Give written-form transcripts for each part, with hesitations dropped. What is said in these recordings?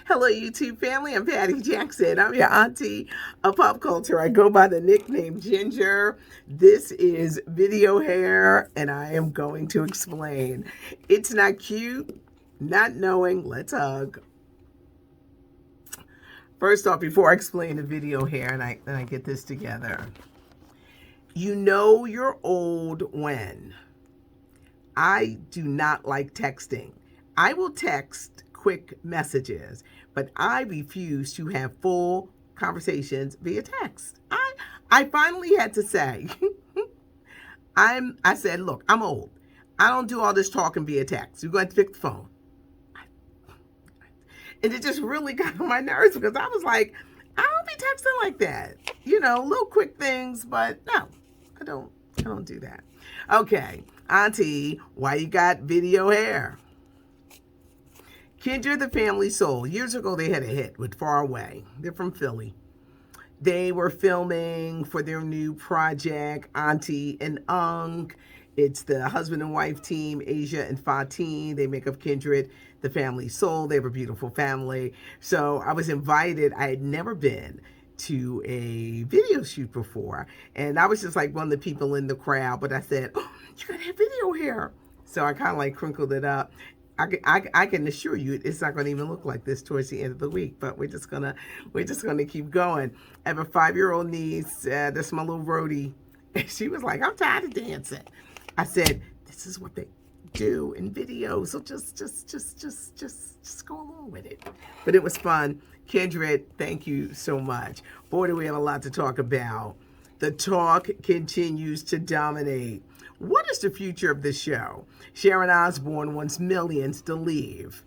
Hello, YouTube family. I'm Patty Jackson. I'm your auntie of pop culture. I go by the nickname Ginger. This is video hair, and I am going to explain. It's not cute, not knowing. Let's hug. First off, before I explain the video hair and I get this together, you know you're old when I do not like texting. I will text quick messages, but I refuse to have full conversations via text. I finally had to say, I said, look, I'm old. I don't do all this talking via text. You're going to pick the phone. And it just really got on my nerves because I was like, I don't be texting like that. Little quick things, but no, I don't do that. Okay, Auntie, why you got video hair? Kindred, the family soul. Years ago, they had a hit with Far Away. They're from Philly. They were filming for their new project, Auntie and Unc. It's the husband and wife team, Asia and Fatine. They make up Kindred, the family soul. They have a beautiful family. So I was invited. I had never been to a video shoot before. And I was just like one of the people in the crowd. But I said, oh, you got to have video here. So I kind of like crinkled it up. I can assure you it's not going to even look like this towards the end of the week, but we're just gonna keep going. I have a 5-year-old niece. That's my little roadie. And she was like, I'm tired of dancing. I said, this is what they do in videos, so just go along with it. But it was fun. Kindred, thank you so much. Boy, do we have a lot to talk about. The talk continues to dominate. What is the future of this show? Sharon Osbourne wants millions to leave.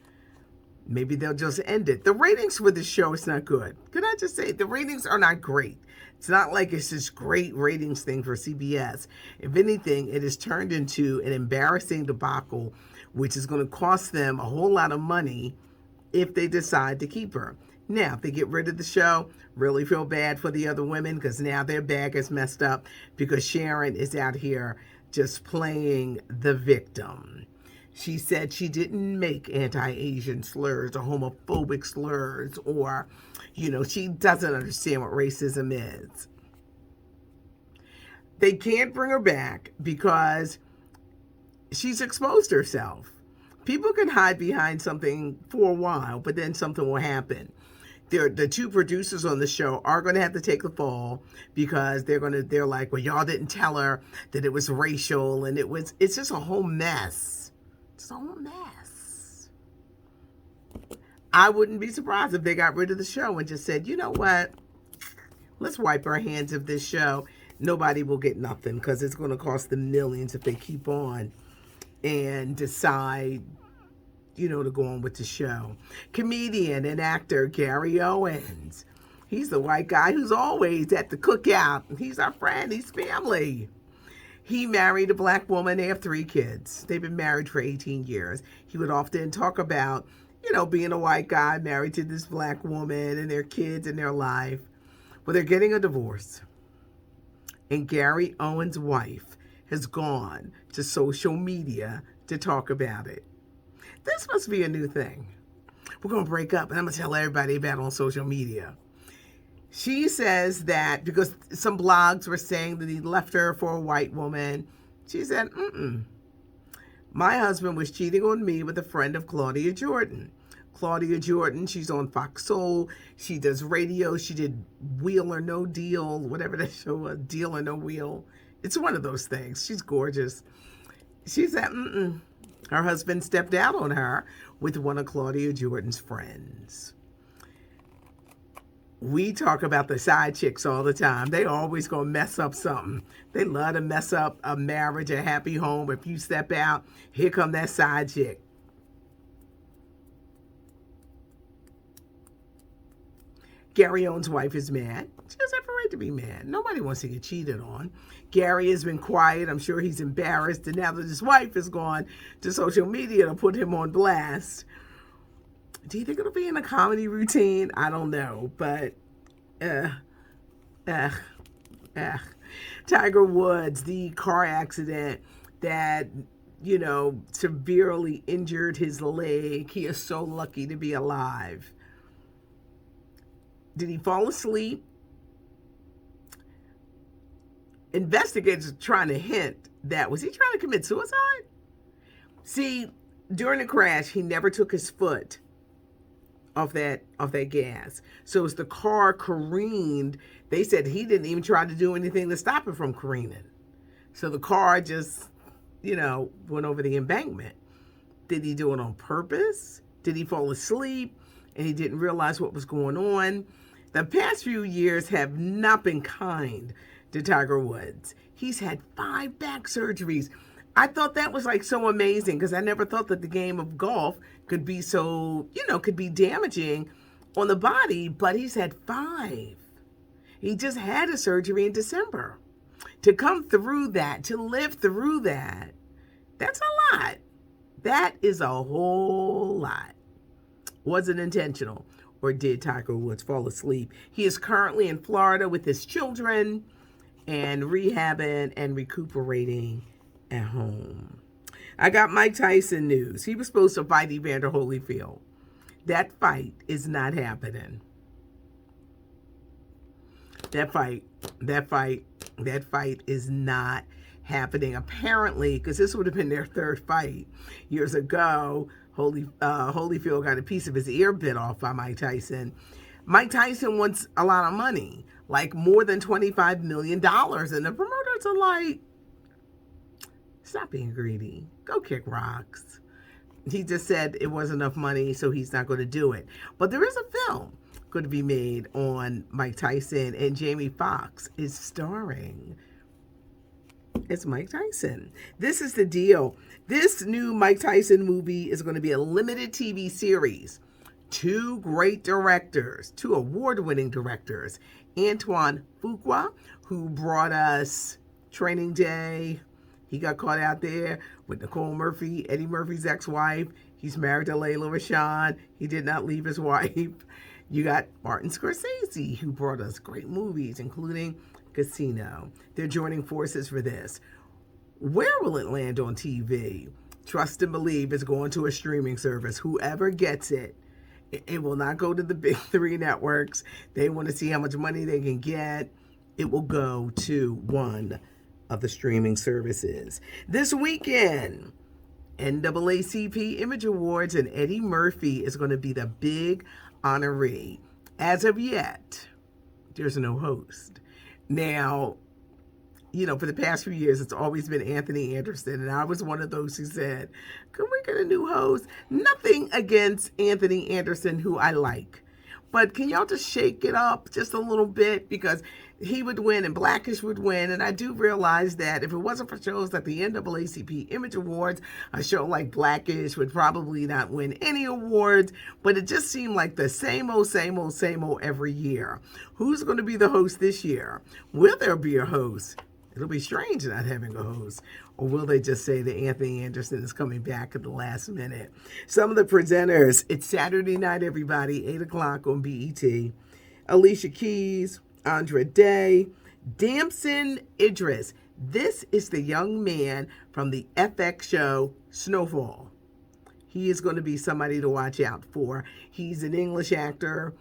Maybe they'll just end it. The ratings for this show is not good. Can I just say, the ratings are not great. It's not like it's this great ratings thing for CBS. If anything, it has turned into an embarrassing debacle, which is going to cost them a whole lot of money if they decide to keep her. Now, if they get rid of the show, really feel bad for the other women because now their bag is messed up because Sharon is out here just playing the victim. She said she didn't make anti-Asian slurs or homophobic slurs or, she doesn't understand what racism is. They can't bring her back because she's exposed herself. People can hide behind something for a while, but then something will happen. The two producers on the show are going to have to take the fall because they're like, well, y'all didn't tell her that it was racial, and it's just a whole mess. It's a whole mess. I wouldn't be surprised if they got rid of the show and just said, you know what? Let's wipe our hands of this show. Nobody will get nothing because it's going to cost them millions if they keep on and decide to go on with the show. Comedian and actor Gary Owen. He's the white guy who's always at the cookout. He's our friend. He's family. He married a black woman. They have 3 kids. They've been married for 18 years. He would often talk about, being a white guy married to this black woman and their kids and their life. Well, they're getting a divorce. And Gary Owen's wife has gone to social media to talk about it. This must be a new thing. We're going to break up, and I'm going to tell everybody about it on social media. She says that because some blogs were saying that he left her for a white woman, she said, my husband was cheating on me with a friend of Claudia Jordan. Claudia Jordan, she's on Fox Soul. She does radio. She did Wheel or No Deal, whatever that show was, Deal or No Wheel. It's one of those things. She's gorgeous. She said, her husband stepped out on her with one of Claudia Jordan's friends. We talk about the side chicks all the time. They always gonna mess up something. They love to mess up a marriage, a happy home. If you step out, here come that side chick. Gary Owen's wife is mad. She doesn't have a right to be mad. Nobody wants to get cheated on. Gary has been quiet. I'm sure he's embarrassed. And now that his wife has gone to social media to put him on blast. Do you think it'll be in a comedy routine? I don't know. But, Tiger Woods, the car accident that, severely injured his leg. He is so lucky to be alive. Did he fall asleep? Investigators are trying to hint that, was he trying to commit suicide? See, during the crash, he never took his foot off that gas. So as the car careened, they said he didn't even try to do anything to stop it from careening. So the car just, went over the embankment. Did he do it on purpose? Did he fall asleep and he didn't realize what was going on? The past few years have not been kind to Tiger Woods. He's had 5 back surgeries. I thought that was so amazing because I never thought that the game of golf could be so, could be damaging on the body, but he's had 5. He just had a surgery in December. To come through that, to live through that, that's a lot. That is a whole lot. Was it intentional, or did Tiger Woods fall asleep? He is currently in Florida with his children and rehabbing and recuperating at home. I got Mike Tyson news. He was supposed to fight Evander Holyfield. That fight is not happening. That fight is not happening. Apparently, because this would have been their 3rd fight years ago, Holyfield got a piece of his ear bit off by Mike Tyson. Mike Tyson wants a lot of money, more than $25 million. And the promoters are like, stop being greedy. Go kick rocks. He just said it wasn't enough money, so he's not going to do it. But there is a film going to be made on Mike Tyson, and Jamie Foxx is starring. It's Mike Tyson. This is the deal. This new Mike Tyson movie is going to be a limited TV series. 2 great directors, 2 award-winning directors. Antoine Fuqua, who brought us Training Day. He got caught out there with Nicole Murphy, Eddie Murphy's ex-wife. He's married to Layla Rashawn. He did not leave his wife. You got Martin Scorsese, who brought us great movies, including Casino. They're joining forces for this. Where will it land on TV? Trust and believe it's going to a streaming service. Whoever gets it, it will not go to the big 3 networks. They want to see how much money they can get. It will go to one of the streaming services. This weekend, NAACP Image Awards, and Eddie Murphy is going to be the big honoree. As of yet, there's no host. Now, for the past few years, it's always been Anthony Anderson, and I was one of those who said, can we get a new host? Nothing against Anthony Anderson, who I like. But can y'all just shake it up just a little bit? Because he would win and Blackish would win. And I do realize that if it wasn't for shows like the NAACP Image Awards, a show like Blackish would probably not win any awards. But it just seemed like the same old every year. Who's going to be the host this year? Will there be a host? It'll be strange not having a host. Or will they just say that Anthony Anderson is coming back at the last minute? Some of the presenters, it's Saturday night, everybody, 8 o'clock on BET. Alicia Keys, Andra Day, Damson Idris. This is the young man from the FX show Snowfall. He is going to be somebody to watch out for. He's an English actor,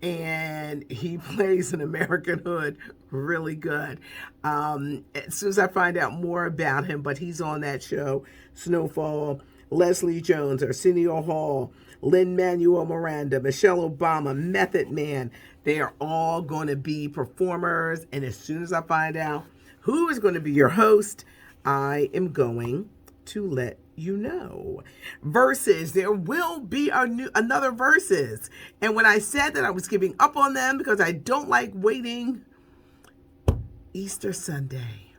and he plays an American Hood really good. As soon as I find out more about him, but he's on that show, Snowfall. Leslie Jones, Arsenio Hall, Lin-Manuel Miranda, Michelle Obama, Method Man. They are all going to be performers. And as soon as I find out who is going to be your host, I am going to let you know. Verzuz, there will be another Verzuz. And when I said that I was giving up on them because I don't like waiting, Easter Sunday,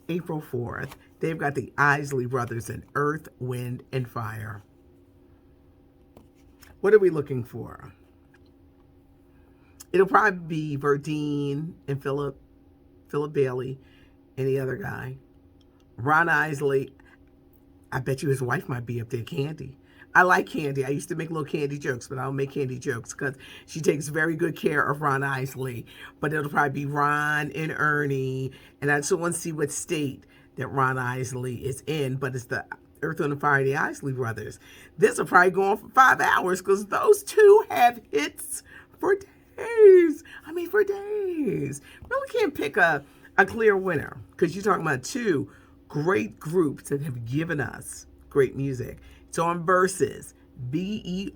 April 4th, they've got the Isley Brothers in Earth, Wind, and Fire. What are we looking for? It'll probably be Verdine and Philip Bailey and the other guy. Ron Isley. I bet you his wife might be up there, Candy. I like Candy. I used to make little Candy jokes, but I don't make Candy jokes because she takes very good care of Ron Isley. But it'll probably be Ron and Ernie. And I just want to see what state that Ron Isley is in. But it's the Earth, Wind, and Fire, the Isley Brothers. This will probably go on for 5 hours because those two have hits for days. For days. Really can't pick a clear winner because you're talking about two great groups that have given us great music. It's on Verzuz, Verzus.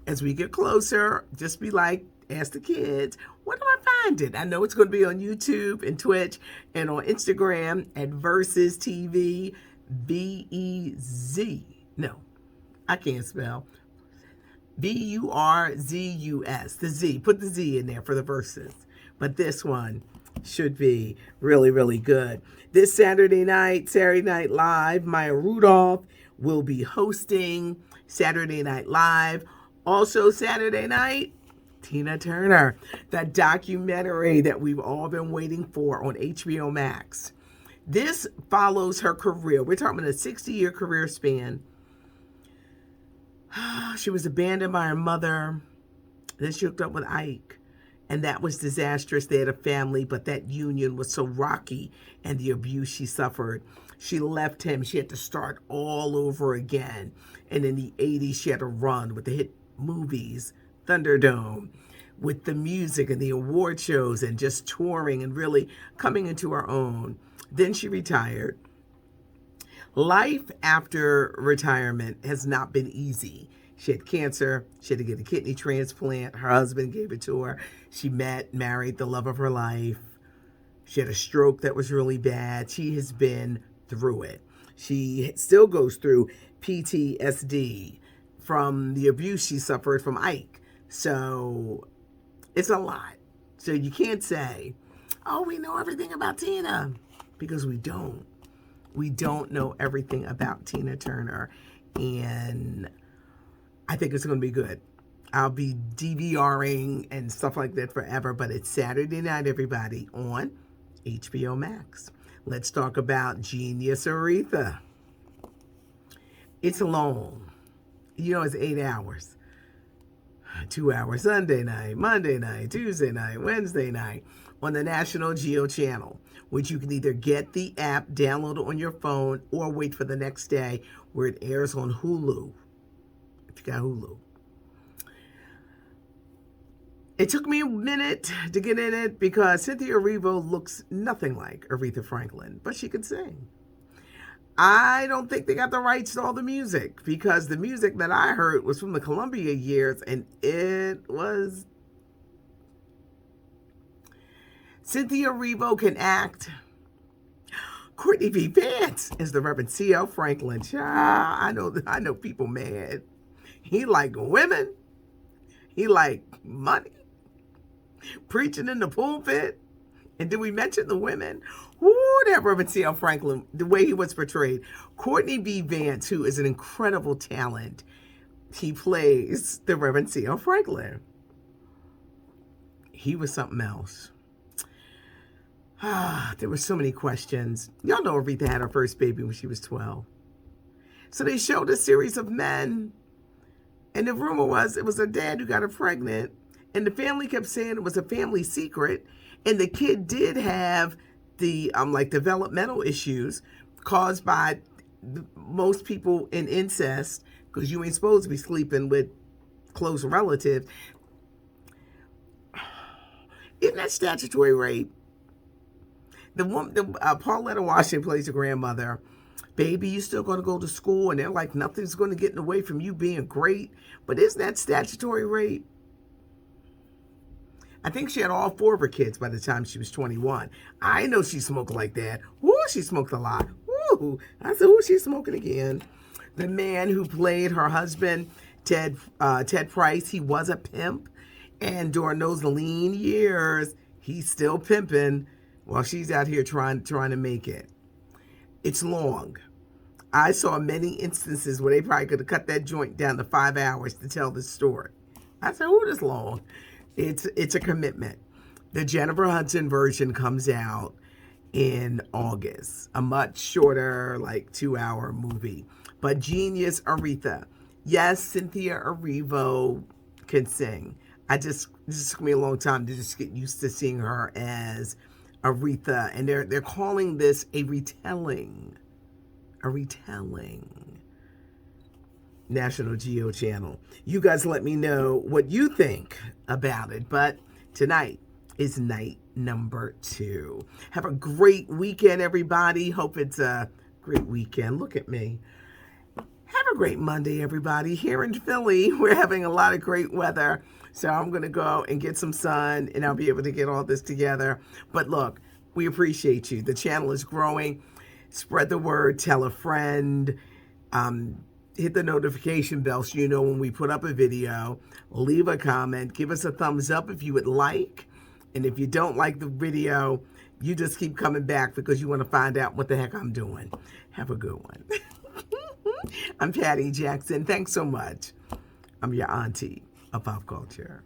As we get closer, just be like, ask the kids, where do I find it? I know it's going to be on YouTube and Twitch and on Instagram at Verzuz TV, VEZ. No, I can't spell. Burzus, the Z. Put the Z in there for the Verzuz. But this one should be really, really good. This Saturday Night Live, Maya Rudolph will be hosting Saturday Night Live. Also Saturday night, Tina Turner, that documentary that we've all been waiting for on HBO Max. This follows her career. We're talking about a 60-year career span. She was abandoned by her mother. Then she hooked up with Ike. And that was disastrous. They had a family, but that union was so rocky, and the abuse she suffered. She left him. She had to start all over again. And in the 80s, she had to run with the hit movies, Thunderdome, with the music and the award shows and just touring and really coming into her own. Then she retired. Life after retirement has not been easy. She had cancer. She had to get a kidney transplant. Her husband gave it to her. She married the love of her life. She had a stroke that was really bad. She has been through it. She still goes through PTSD from the abuse she suffered from Ike. So it's a lot. So you can't say, oh, we know everything about Tina, because we don't. We don't know everything about Tina Turner, and I think it's going to be good. I'll be DVRing and stuff like that forever, but it's Saturday night, everybody, on HBO Max. Let's talk about Genius Aretha. It's long. It's 8 hours. 2 hours Sunday night, Monday night, Tuesday night, Wednesday night on the National Geo channel, which you can either get the app, download it on your phone, or wait for the next day where it airs on Hulu, if you got Hulu. It took me a minute to get in it because Cynthia Erivo looks nothing like Aretha Franklin, but she could sing. I don't think they got the rights to all the music, because the music that I heard was from the Columbia years, and it was... Cynthia Erivo can act. Courtney B. Vance is the Reverend C.L. Franklin. I know people mad. He like women. He like money. Preaching in the pulpit. And did we mention the women? Ooh, that Reverend C.L. Franklin, the way he was portrayed. Courtney B. Vance, who is an incredible talent, he plays the Reverend C.L. Franklin. He was something else. There were so many questions. Y'all know Aretha had her first baby when she was 12. So they showed a series of men. And the rumor was it was her dad who got her pregnant. And the family kept saying it was a family secret. And the kid did have the developmental issues caused by most people in incest, because you ain't supposed to be sleeping with close relatives. Isn't that statutory rape? The woman, Pauletta Washington plays the grandmother. Baby, you still going to go to school, and they're like, nothing's going to get in the way from you being great. But isn't that statutory rape? I think she had all 4 of her kids by the time she was 21. I know she smoked like that. Woo, she smoked a lot. Woo, I said, who she's smoking again? The man who played her husband, Ted Price, he was a pimp. And during those lean years, he's still pimping while she's out here trying to make it. It's long. I saw many instances where they probably could have cut that joint down to 5 hours to tell the story. I said, oh, this long. It's a commitment. The Jennifer Hudson version comes out in August. A much shorter, 2-hour movie. But Genius Aretha. Yes, Cynthia Erivo can sing. This took me a long time to just get used to seeing her as Aretha, and they're calling this a retelling. A retelling. National Geo channel. You guys let me know what you think about it. But tonight is night number 2. Have a great weekend, everybody. Hope it's a great weekend. Look at me. Have a great Monday, everybody. Here in Philly, we're having a lot of great weather. So I'm going to go and get some sun, and I'll be able to get all this together. But look, we appreciate you. The channel is growing. Spread the word. Tell a friend. Hit the notification bell so you know when we put up a video. Leave a comment. Give us a thumbs up if you would like. And if you don't like the video, you just keep coming back because you want to find out what the heck I'm doing. Have a good one. I'm Patty Jackson. Thanks so much. I'm your auntie of pop culture.